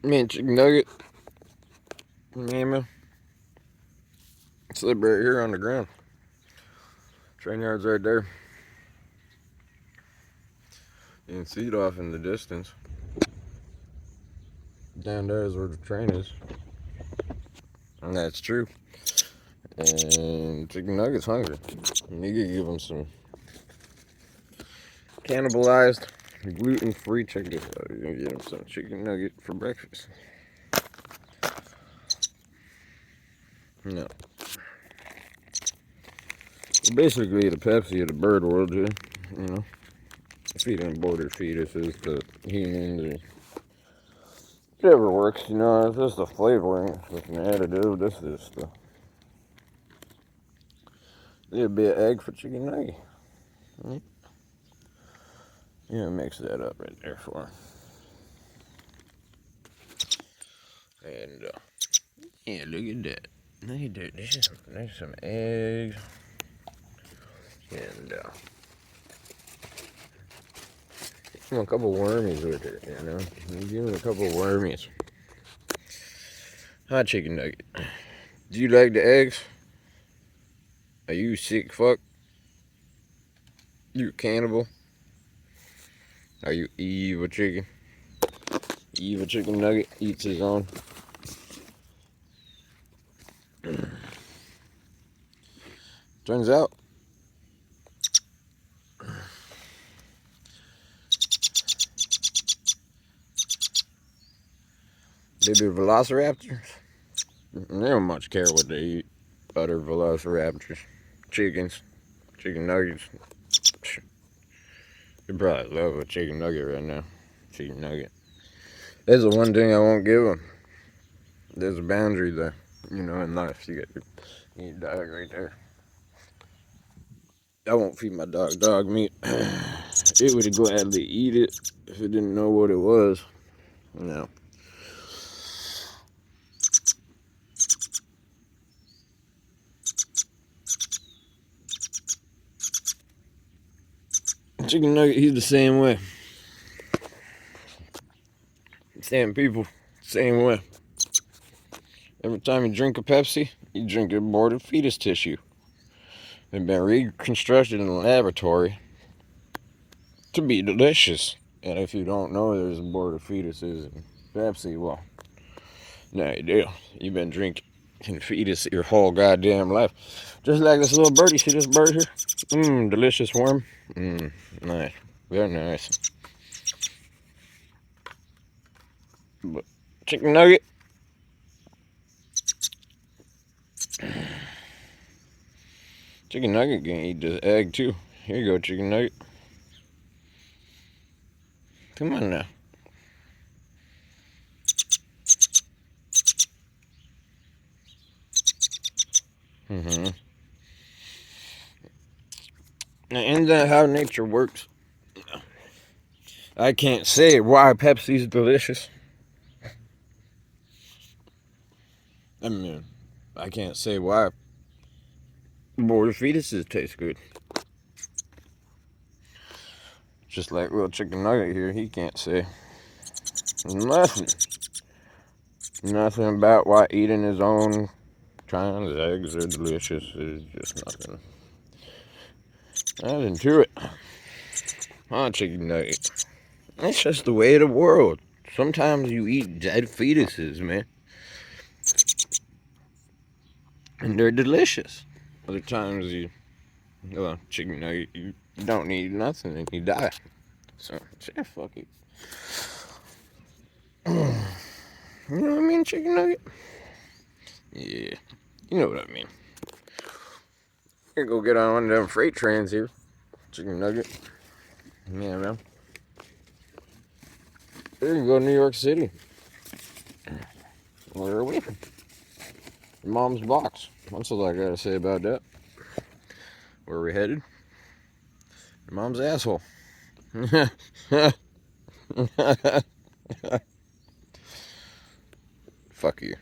Man, chicken nugget. Man. Slip right here on the ground. Train yard's right there. You can see it off in the distance. Down there is where the train is. And that's true. And chicken nugget's hungry. You can give him some cannibalized, gluten-free chicken. You're gonna get him some chicken nugget for breakfast. No. Basically, the Pepsi of the bird world, you know. Feeding aborted fetuses to humans or whatever works, you know. It's just a flavoring with an additive. This is the. It'd be an egg for chicken nugget. Yeah, mix that up right there for him. And, yeah, look at that. Look at that. There's some eggs. And, give him a couple wormies with it, you know. Give him a couple wormies. Hot chicken nugget. Do you like the eggs? Are you sick fuck? You a cannibal? Are you evil chicken? Evil chicken nugget eats his own. Turns out, baby velociraptors, they don't much care what they eat. Other velociraptors, chickens, chicken nuggets. You probably love a chicken nugget right now. Chicken nugget. That's the one thing I won't give them. There's a boundary there, you know, in life. You got your dog right there. I won't feed my dog dog meat. It would gladly eat it if it didn't know what it was. No. Chicken nugget, he's the same way. Same people, same way. Every time you drink a Pepsi, you drink aborted fetus tissue. They've been reconstructed in the laboratory to be delicious. And if you don't know there's aborted fetuses in Pepsi, well, now you do. You've been drinking fetus your whole goddamn life. Just like this little birdie. See this bird here? Mmm, delicious worm. Mmm, nice. Very nice. But chicken nugget. Chicken nugget can eat this egg too. Here you go, chicken nugget. Come on now. Mm-hmm. Now, isn't that how nature works? I can't say why Pepsi's delicious. I mean, I can't say why aborted fetuses taste good. Just like little chicken nugget here, he can't say nothing. Nothing about why eating his own kind of eggs are delicious. There's just nothing. Nothing to it. Huh, chicken nugget. It's just the way of the world. Sometimes you eat dead fetuses, man. And they're delicious. Other times well, chicken nugget, you don't need nothing and you die. So, yeah, fuck it. You know what I mean, chicken nugget? Yeah, you know what I mean. Here, go get on one of them freight trains here. Chicken nugget. Yeah, man. There you go, New York City. Where are we? Your mom's box. That's all I gotta say about that. Where are we headed? Your mom's asshole. Fuck you.